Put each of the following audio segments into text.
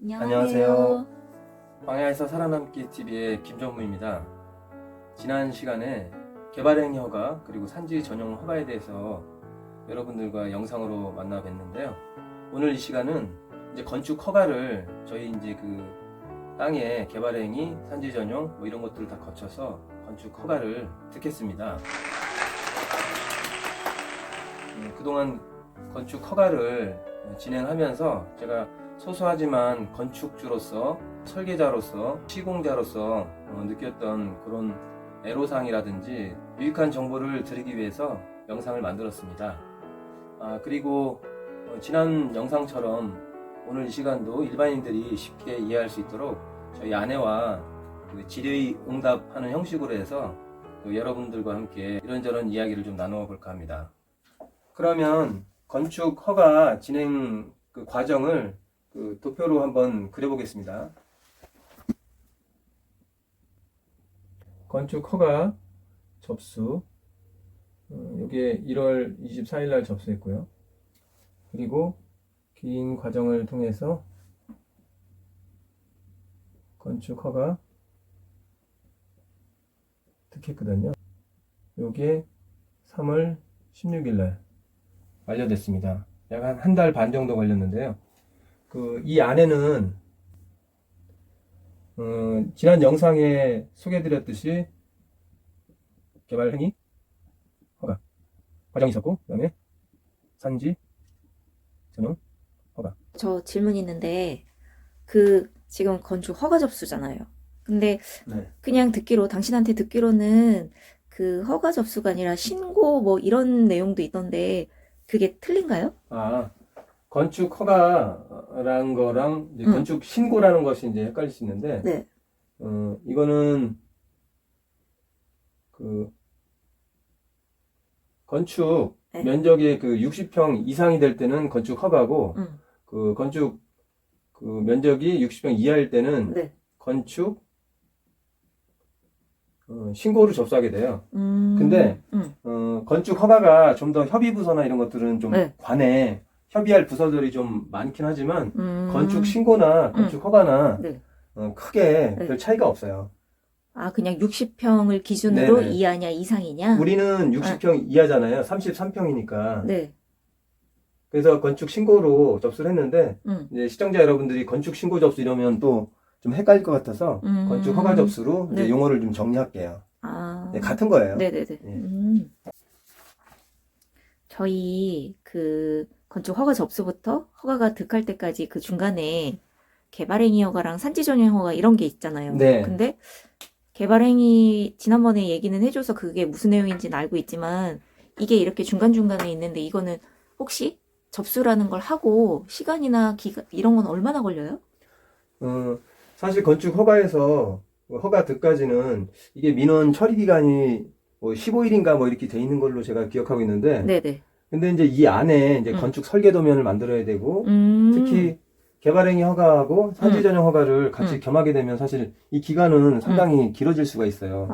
안녕하세요. 광야에서 살아남기 TV의 김정무입니다. 지난 시간에 개발행위 허가 그리고 산지 전용 허가에 대해서 여러분들과 영상으로 만나 뵀는데요. 오늘 이 시간은 이제 건축 허가를 저희 이제 그 땅에 개발행위, 산지 전용 뭐 이런 것들을 다 거쳐서 건축 허가를 듣겠습니다. 그동안 건축 허가를 진행하면서 제가 소소하지만 건축주로서, 설계자로서, 시공자로서 느꼈던 그런 애로사항이라든지 유익한 정보를 드리기 위해서 영상을 만들었습니다. 그리고 지난 영상처럼 오늘 이 시간도 일반인들이 쉽게 이해할 수 있도록 저희 아내와 질의응답하는 형식으로 해서 여러분들과 함께 이런저런 이야기를 좀 나누어 볼까 합니다. 그러면 건축 허가 진행 과정을 도표로 한번 그려보겠습니다. 건축 허가 접수, 여기에 1월 24일 날 접수했고요. 그리고 긴 과정을 통해서 건축 허가 득했거든요. 여기에 3월 16일 날 완료됐습니다. 약 한 달 반 정도 걸렸는데요. 이 안에는 지난 영상에 소개해드렸듯이 개발 행위 허가 과정이 있었고, 그 다음에 산지 전용 허가. 저 질문 있는데 지금 건축 허가 접수잖아요. 근데 네. 그냥 당신한테 듣기로는 그 허가 접수가 아니라 신고 뭐 이런 내용도 있던데 그게 틀린가요? 건축 허가라는 거랑 이제 건축 신고라는 것이 이제 헷갈릴 수 있는데, 네. 이거는 건축 네. 면적이 60평 이상이 될 때는 건축 허가고, 건축 면적이 60평 이하일 때는 네. 건축 신고를 접수하게 돼요. 근데 건축 허가가 좀 더 협의부서나 이런 것들은 좀 네. 관에 협의할 부서들이 좀 많긴 하지만 건축 신고나 건축 허가나 네. 크게 네. 별 차이가 없어요. 그냥 60평을 기준으로 네네. 이하냐 이상이냐? 우리는 60평 이하잖아요. 33평이니까. 네. 그래서 건축 신고로 접수를 했는데, 이제 시청자 여러분들이 건축 신고 접수 이러면 또 좀 헷갈릴 것 같아서 건축 허가 접수로 이제 네. 용어를 좀 정리할게요. 아. 네, 같은 거예요. 네네네. 네. 저희 건축 허가 접수부터 허가가 득할 때까지 그 중간에 개발행위 허가랑 산지 전용 허가 이런 게 있잖아요. 네. 근데 개발행위 지난번에 얘기는 해줘서 그게 무슨 내용인지는 알고 있지만 이게 이렇게 중간중간에 있는데 이거는 혹시 접수라는 걸 하고 시간이나 기간 이런 건 얼마나 걸려요? 사실 건축 허가에서 허가 득까지는 이게 민원 처리 기간이 뭐 15일인가 뭐 이렇게 돼 있는 걸로 제가 기억하고 있는데, 네네. 근데 이제 이 안에 이제 건축 설계도면을 만들어야 되고, 특히 개발행위 허가하고 산지 전용 허가를 같이 겸하게 되면 사실 이 기간은 상당히 길어질 수가 있어요.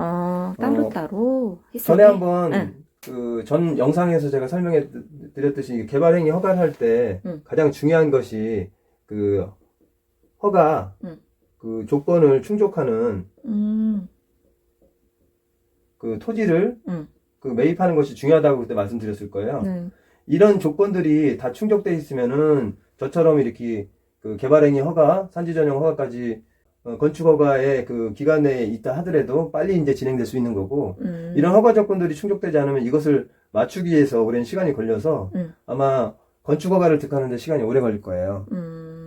따로 했을 전에 때? 한번 전 영상에서 제가 설명해 드렸듯이 개발행위 허가를 할 때 가장 중요한 것이 허가 조건을 충족하는 토지를 매입하는 것이 중요하다고 그때 말씀드렸을 거예요. 이런 조건들이 다 충족돼 있으면은 저처럼 이렇게 개발행위 허가, 산지 전용 허가까지 건축 허가의 기간 내에 있다 하더라도 빨리 이제 진행될 수 있는 거고, 이런 허가 조건들이 충족되지 않으면 이것을 맞추기 위해서 오랜 시간이 걸려서 아마 건축 허가를 득하는 데 시간이 오래 걸릴 거예요.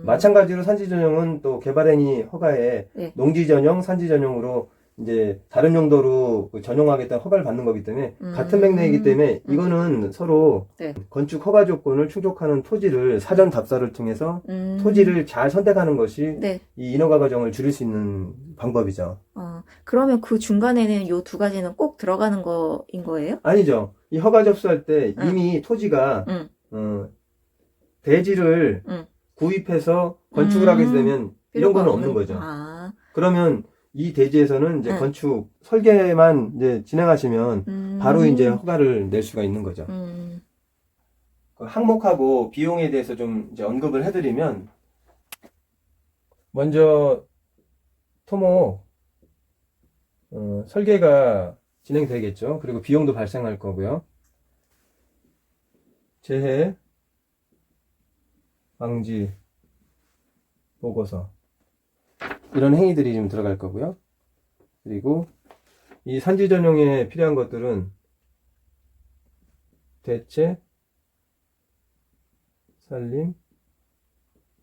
마찬가지로 산지 전용은 또 개발행위 허가에 네. 농지 전용, 산지 전용으로 이제 다른 용도로 전용하겠다는 허가를 받는 거기 때문에 같은 맥락이기 때문에 이거는 서로 네. 건축 허가 조건을 충족하는 토지를 사전 답사를 통해서 토지를 잘 선택하는 것이 네. 이 인허가 과정을 줄일 수 있는 방법이죠. 그러면 그 중간에는 요 두 가지는 꼭 들어가는 거인 거예요? 아니죠. 이 허가 접수할 때 이미 토지가 대지를 구입해서 건축을 하게 되면 이런 거는 없는 거죠. 그러면 이 대지에서는 이제 건축 설계만 이제 진행하시면 바로 이제 허가를 낼 수가 있는 거죠. 항목하고 비용에 대해서 좀 이제 언급을 해드리면, 먼저 토목 설계가 진행되겠죠. 그리고 비용도 발생할 거고요. 재해 방지 보고서 이런 행위들이 좀 들어갈 거고요. 그리고 이 산지 전용에 필요한 것들은 대체, 산림,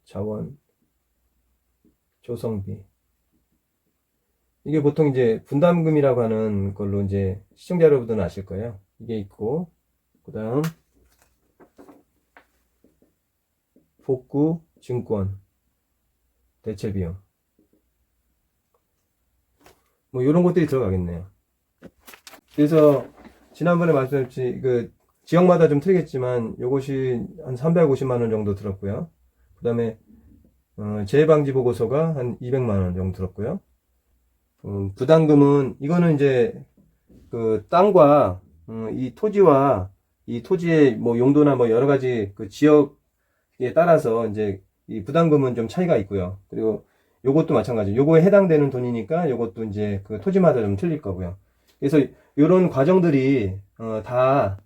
자원, 조성비. 이게 보통 이제 분담금이라고 하는 걸로 이제 시청자 여러분들은 아실 거예요. 이게 있고, 그 다음, 복구, 증권, 대체 비용. 뭐, 이런 것들이 들어가겠네요. 그래서, 지난번에 말씀드렸지, 지역마다 좀 틀리겠지만, 요것이 한 350만원 정도 들었고요. 그 다음에, 재해방지 보고서가 한 200만원 정도 들었고요. 부담금은, 이거는 이제, 땅과, 이 토지와, 이 토지의 뭐 용도나 뭐 여러 가지 그 지역에 따라서 이제 이 부담금은 좀 차이가 있고요. 그리고 요것도 마찬가지. 요거에 해당되는 돈이니까 요것도 이제 그 토지마다 좀 틀릴 거고요. 그래서 요런 과정들이, 다,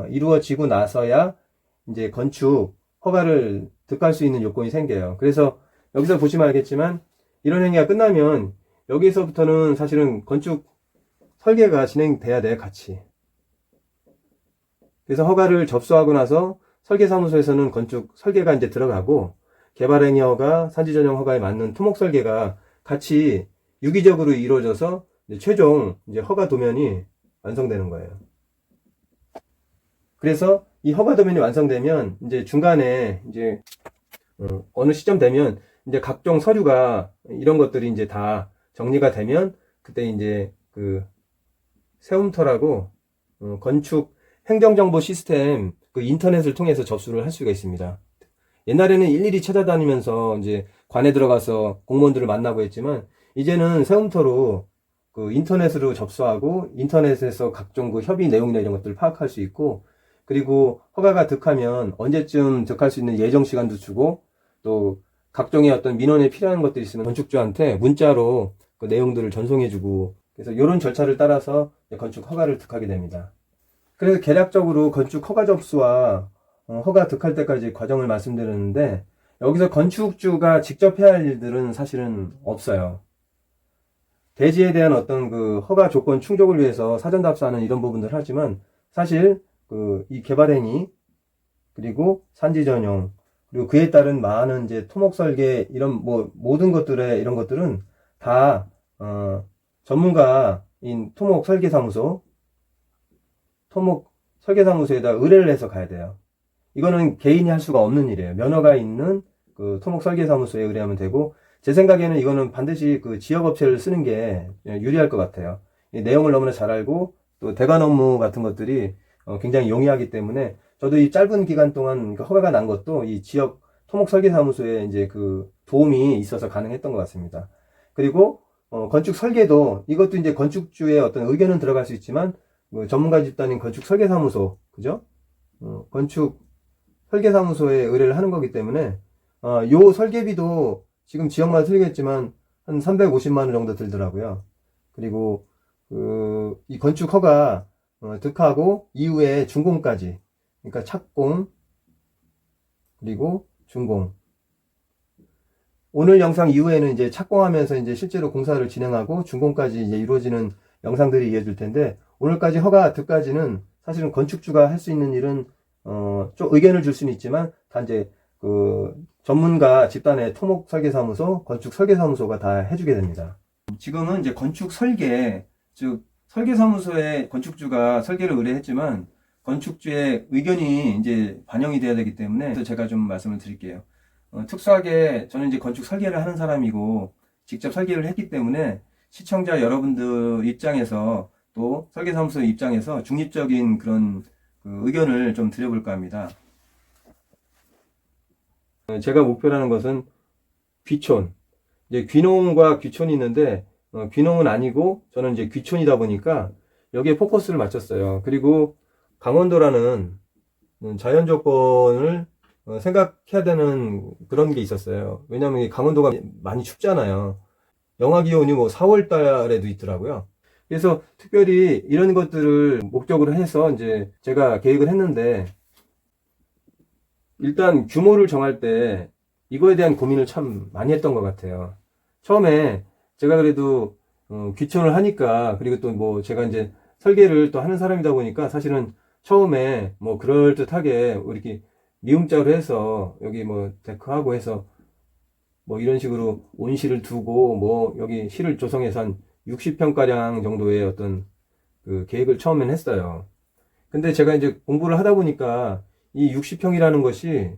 이루어지고 나서야 이제 건축 허가를 득할 수 있는 요건이 생겨요. 그래서 여기서 보시면 알겠지만 이런 행위가 끝나면 여기서부터는 사실은 건축 설계가 진행돼야 돼요, 같이. 그래서 허가를 접수하고 나서 설계사무소에서는 건축 설계가 이제 들어가고 개발행위 허가, 산지전용 허가에 맞는 토목 설계가 같이 유기적으로 이루어져서 이제 최종 이제 허가 도면이 완성되는 거예요. 그래서 이 허가 도면이 완성되면 이제 중간에 이제 어느 시점 되면 이제 각종 서류가 이런 것들이 이제 다 정리가 되면 그때 이제 그 세움터라고 건축 행정정보 시스템 그 인터넷을 통해서 접수를 할 수가 있습니다. 옛날에는 일일이 찾아다니면서 이제 관에 들어가서 공무원들을 만나고 했지만 이제는 세움터로 그 인터넷으로 접수하고 인터넷에서 각종 그 협의 내용이나 이런 것들을 파악할 수 있고 그리고 허가가 득하면 언제쯤 득할 수 있는 예정 시간도 주고 또 각종의 어떤 민원에 필요한 것들이 있으면 건축주한테 문자로 그 내용들을 전송해주고 그래서 이런 절차를 따라서 건축 허가를 득하게 됩니다. 그래서 개략적으로 건축 허가 접수와 허가 득할 때까지 과정을 말씀드렸는데 여기서 건축주가 직접 해야 할 일들은 사실은 없어요. 대지에 대한 어떤 그 허가 조건 충족을 위해서 사전 답사하는 이런 부분들을 하지만 사실 이 개발행위 그리고 산지 전용 그리고 그에 따른 많은 이제 토목 설계 이런 뭐 모든 것들의 이런 것들은 다 전문가인 토목 설계사무소에다 의뢰를 해서 가야 돼요. 이거는 개인이 할 수가 없는 일이에요. 면허가 있는 그 토목 설계사무소에 의뢰하면 되고 제 생각에는 이거는 반드시 그 지역업체를 쓰는 게 유리할 것 같아요. 이 내용을 너무나 잘 알고 또 대관 업무 같은 것들이 굉장히 용이하기 때문에 저도 이 짧은 기간 동안 허가가 난 것도 이 지역 토목 설계사무소에 이제 그 도움이 있어서 가능했던 것 같습니다. 그리고 건축 설계도 이것도 이제 건축주의 어떤 의견은 들어갈 수 있지만 전문가 집단인 건축 설계사무소 그죠? 건축 설계사무소에 의뢰를 하는 거기 때문에 요 설계비도 지금 지역마다 틀리겠지만 한 350만 원 정도 들더라고요. 그리고 이 건축 허가 득하고 이후에 준공까지 그러니까 착공 그리고 준공 오늘 영상 이후에는 이제 착공하면서 이제 실제로 공사를 진행하고 준공까지 이제 이루어지는 영상들이 이어질 텐데 오늘까지 허가 득까지는 사실은 건축주가 할 수 있는 일은 좀 의견을 줄 수는 있지만 다 이제 그 전문가 집단의 토목 설계사무소, 건축 설계사무소가 다 해주게 됩니다. 지금은 이제 건축 설계, 즉 설계사무소에 건축주가 설계를 의뢰했지만 건축주의 의견이 이제 반영이 돼야 되기 때문에 제가 좀 말씀을 드릴게요. 특수하게 저는 이제 건축 설계를 하는 사람이고 직접 설계를 했기 때문에 시청자 여러분들 입장에서 또 설계사무소 입장에서 중립적인 그런 그 의견을 좀 드려볼까 합니다. 제가 목표라는 것은 귀촌. 이제 귀농과 귀촌이 있는데 귀농은 아니고 저는 이제 귀촌이다 보니까 여기에 포커스를 맞췄어요. 그리고 강원도라는 자연 조건을 생각해야 되는 그런 게 있었어요. 왜냐하면 강원도가 많이 춥잖아요. 영하 기온이 뭐 4월 달에도 있더라고요. 그래서 특별히 이런 것들을 목적으로 해서 이제 제가 계획을 했는데, 일단 규모를 정할 때 이거에 대한 고민을 참 많이 했던 것 같아요. 처음에 제가 그래도 귀촌을 하니까, 그리고 또 뭐 제가 이제 설계를 또 하는 사람이다 보니까 사실은 처음에 뭐 그럴듯하게 이렇게 미음자로 해서 여기 뭐 데크하고 해서 뭐 이런 식으로 온실을 두고 뭐 여기 실을 조성해서 한 60평가량 정도의 어떤 그 계획을 처음엔 했어요. 근데 제가 이제 공부를 하다 보니까 이 60평이라는 것이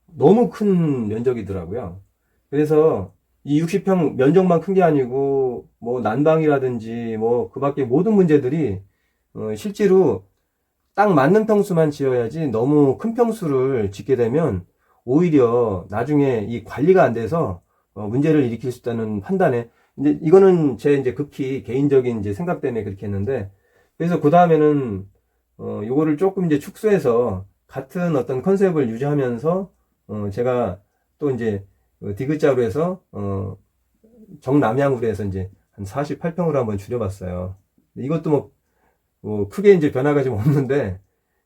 너무 큰 면적이더라고요. 그래서 이 60평 면적만 큰 게 아니고 뭐 난방이라든지 뭐 그 밖에 모든 문제들이 실제로 딱 맞는 평수만 지어야지, 너무 큰 평수를 짓게 되면 오히려 나중에 이 관리가 안 돼서 문제를 일으킬 수 있다는 판단에, 이제 이거는 제 이제 극히 개인적인 이제 생각 때문에 그렇게 했는데, 그래서 그 다음에는 요거를 조금 이제 축소해서 같은 어떤 컨셉을 유지하면서 제가 또 이제 디귿자로 해서 정남향으로 해서 이제 한 48평으로 한번 줄여봤어요. 이것도 뭐 크게 이제 변화가 좀 없는데,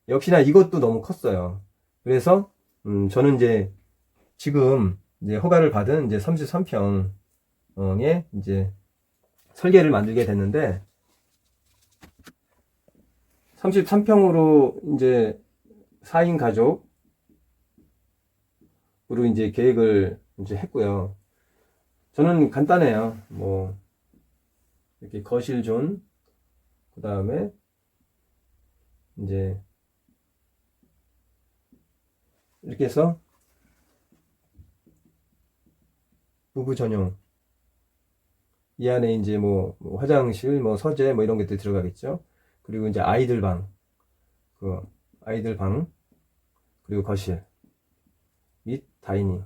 역시나 이것도 너무 컸어요. 그래서 저는 이제 지금 이제 허가를 받은 이제 33평에 이제 설계를 만들게 됐는데, 33평으로 이제 4인 가족으로 이제 계획을 이제 했고요. 저는 간단해요. 뭐 이렇게 거실 존, 그 다음에 이제 이렇게 해서 부부 전용, 이 안에 이제 뭐 화장실, 뭐 서재, 뭐 이런 것들 들어가겠죠. 그리고 이제 아이들 방, 아이들 방, 그리고 거실 및 다이닝.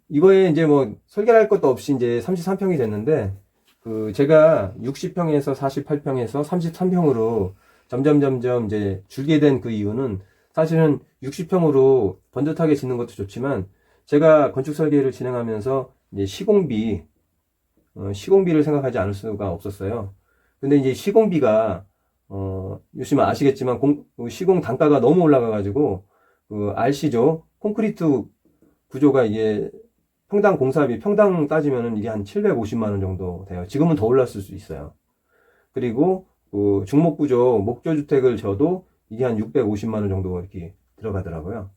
이거에 이제 뭐 설계할 것도 없이 이제 33평이 됐는데, 제가 60평에서 48평에서 33평으로 점점 이제 줄게 된 그 이유는, 사실은 60평으로 번듯하게 짓는 것도 좋지만, 제가 건축 설계를 진행하면서 이제 시공비를 생각하지 않을 수가 없었어요. 근데 이제 시공비가, 요즘 아시겠지만, 시공 단가가 너무 올라가가지고, 아시죠? 콘크리트 구조가 이게 평당 공사비, 평당 따지면은 이게 한 750만 원 정도 돼요. 지금은 더 올랐을 수 있어요. 그리고 중목구조, 목조주택을 져도 이게 한 650만 원 정도 이렇게 들어가더라고요.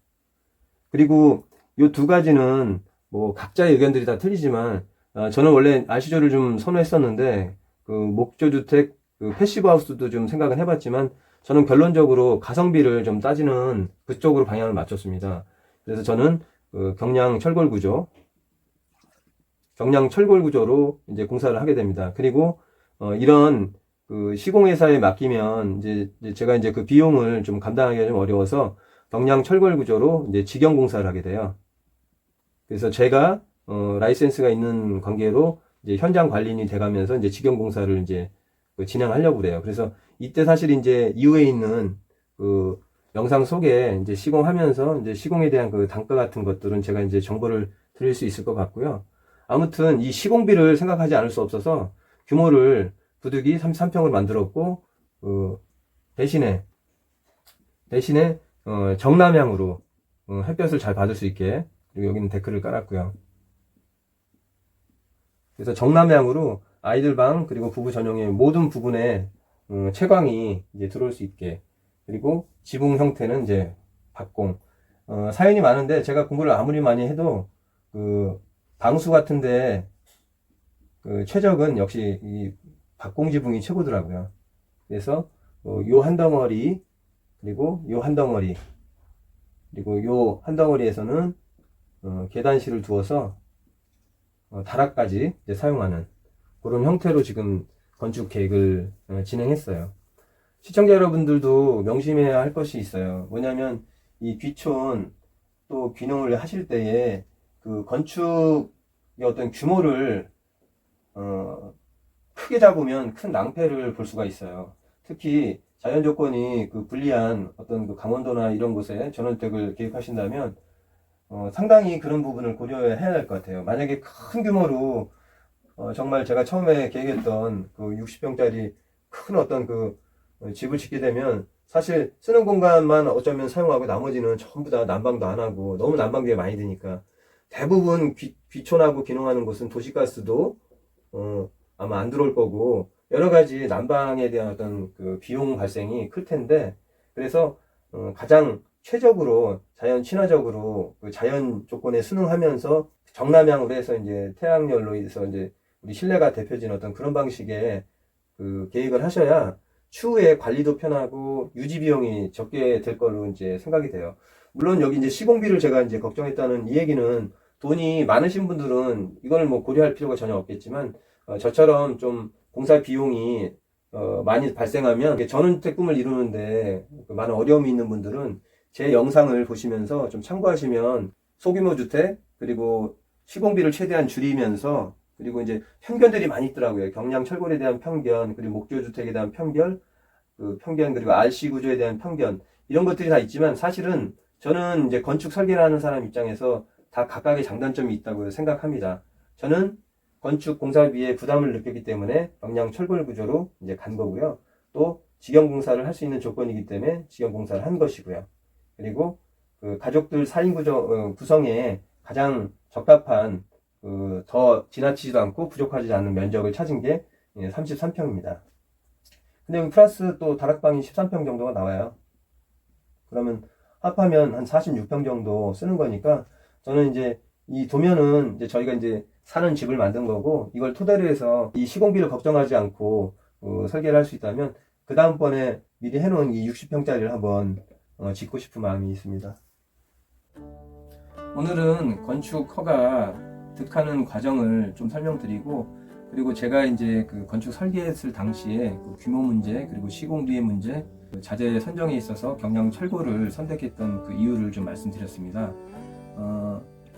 그리고 요 두 가지는 뭐 각자의 의견들이 다 틀리지만, 저는 원래 아시조를 좀 선호했었는데, 목조주택, 패시브 하우스도 좀 생각은 해봤지만, 저는 결론적으로 가성비를 좀 따지는 그쪽으로 방향을 맞췄습니다. 그래서 저는 경량 철골 구조로 이제 공사를 하게 됩니다. 그리고 이런 시공회사에 맡기면 이제 제가 이제 그 비용을 좀 감당하기가 좀 어려워서 경량 철골 구조로 이제 직영 공사를 하게 돼요. 그래서 제가 라이센스가 있는 관계로 이제 현장 관리인이 돼가면서 이제 직영 공사를 이제 진행하려고 그래요. 그래서 이때 사실 이제 이후에 있는 영상 속에 이제 시공하면서 이제 시공에 대한 그 단가 같은 것들은 제가 이제 정보를 드릴 수 있을 것 같고요. 아무튼 이 시공비를 생각하지 않을 수 없어서 규모를 부득이 33평을 만들었고, 대신에 정남향으로 햇볕을 잘 받을 수 있게, 그리고 여기는 데크를 깔았고요. 그래서 정남향으로 아이들 방, 그리고 부부 전용의 모든 부분에 채광이 이제 들어올 수 있게, 그리고 지붕 형태는 이제 박공. 사연이 많은데 제가 공부를 아무리 많이 해도 방수 같은데 최적은 역시 이 박공 지붕이 최고더라고요. 그래서 요 한 덩어리, 그리고 요 한 덩어리, 그리고 요 한 덩어리에서는 계단실을 두어서 다락까지 이제 사용하는 그런 형태로 지금 건축 계획을 진행했어요. 시청자 여러분들도 명심해야 할 것이 있어요. 뭐냐면 이 귀촌 또 귀농을 하실 때에 그 건축의 어떤 규모를 크게 잡으면 큰 낭패를 볼 수가 있어요. 특히 자연 조건이 그 불리한 어떤 그 강원도나 이런 곳에 전원주택을 계획하신다면 상당히 그런 부분을 고려해야 할 것 같아요. 만약에 큰 규모로 정말 제가 처음에 계획했던 그 60평짜리 큰 어떤 그 집을 짓게 되면 사실 쓰는 공간만 어쩌면 사용하고 나머지는 전부 다 난방도 안 하고 너무 난방비가 많이 드니까 대부분 귀촌하고 귀농하는 곳은 도시가스도 아마 안 들어올 거고 여러 가지 난방에 대한 어떤 그 비용 발생이 클 텐데 그래서 가장 최적으로 자연 친화적으로 그 자연 조건에 순응하면서 정남향으로 해서 이제 태양열로 해서 이제 우리 실내가 대표진 어떤 그런 방식의 그 계획을 하셔야 추후에 관리도 편하고 유지 비용이 적게 될 걸로 이제 생각이 돼요. 물론 여기 이제 시공비를 제가 이제 걱정했다는 이 얘기는 돈이 많으신 분들은 이걸 뭐 고려할 필요가 전혀 없겠지만 저처럼 좀 공사 비용이 많이 발생하면 전원주택 꿈을 이루는데 많은 어려움이 있는 분들은 제 영상을 보시면서 좀 참고하시면 소규모 주택 그리고 시공비를 최대한 줄이면서 그리고 이제 편견들이 많이 있더라고요. 경량 철골에 대한 편견, 그리고 목조주택에 대한 편견, 그리고 RC 구조에 대한 편견, 이런 것들이 다 있지만 사실은 저는 이제 건축 설계를 하는 사람 입장에서 다 각각의 장단점이 있다고 생각합니다. 저는 건축 공사비에 부담을 느꼈기 때문에 경량 철골 구조로 이제 간 거고요. 또 직영 공사를 할 수 있는 조건이기 때문에 직영 공사를 한 것이고요. 그리고 그 가족들 4인 구성에 가장 적합한 더 지나치지도 않고 부족하지 않은 면적을 찾은 게 33평입니다. 근데 여기 플러스 또 다락방이 13평 정도가 나와요. 그러면 합하면 한 46평 정도 쓰는 거니까 저는 이제 이 도면은 이제 저희가 이제 사는 집을 만든 거고 이걸 토대로 해서 이 시공비를 걱정하지 않고 설계를 할 수 있다면 그 다음번에 미리 해놓은 이 60평짜리를 한번 짓고 싶은 마음이 있습니다. 오늘은 건축 허가 득하는 과정을 좀 설명드리고 그리고 제가 이제 그 건축 설계했을 당시에 그 규모 문제 그리고 시공비의 문제 그 자재 선정에 있어서 경량 철골을 선택했던 그 이유를 좀 말씀드렸습니다.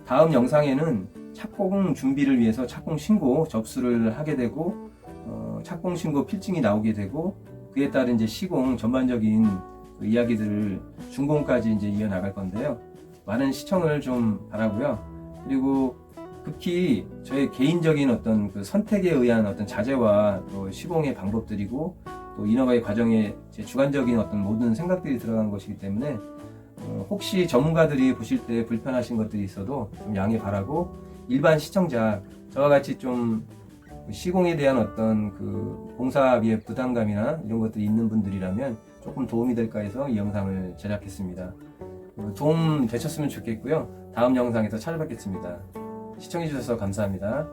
다음 영상에는 착공 준비를 위해서 착공 신고 접수를 하게 되고 착공 신고 필증이 나오게 되고 그에 따른 이제 시공 전반적인 그 이야기들을 준공까지 이제 이어나갈 건데요. 많은 시청을 좀 바라고요. 그리고 극히 저의 개인적인 어떤 그 선택에 의한 어떤 자재와 또 시공의 방법들이고 또 인허가의 과정에 제 주관적인 어떤 모든 생각들이 들어간 것이기 때문에 혹시 전문가들이 보실 때 불편하신 것들이 있어도 좀 양해 바라고 일반 시청자 저와 같이 좀 시공에 대한 어떤 그 공사비의 부담감이나 이런 것들이 있는 분들이라면 조금 도움이 될까 해서 이 영상을 제작했습니다. 도움 되셨으면 좋겠고요. 다음 영상에서 찾아뵙겠습니다. 시청해주셔서 감사합니다.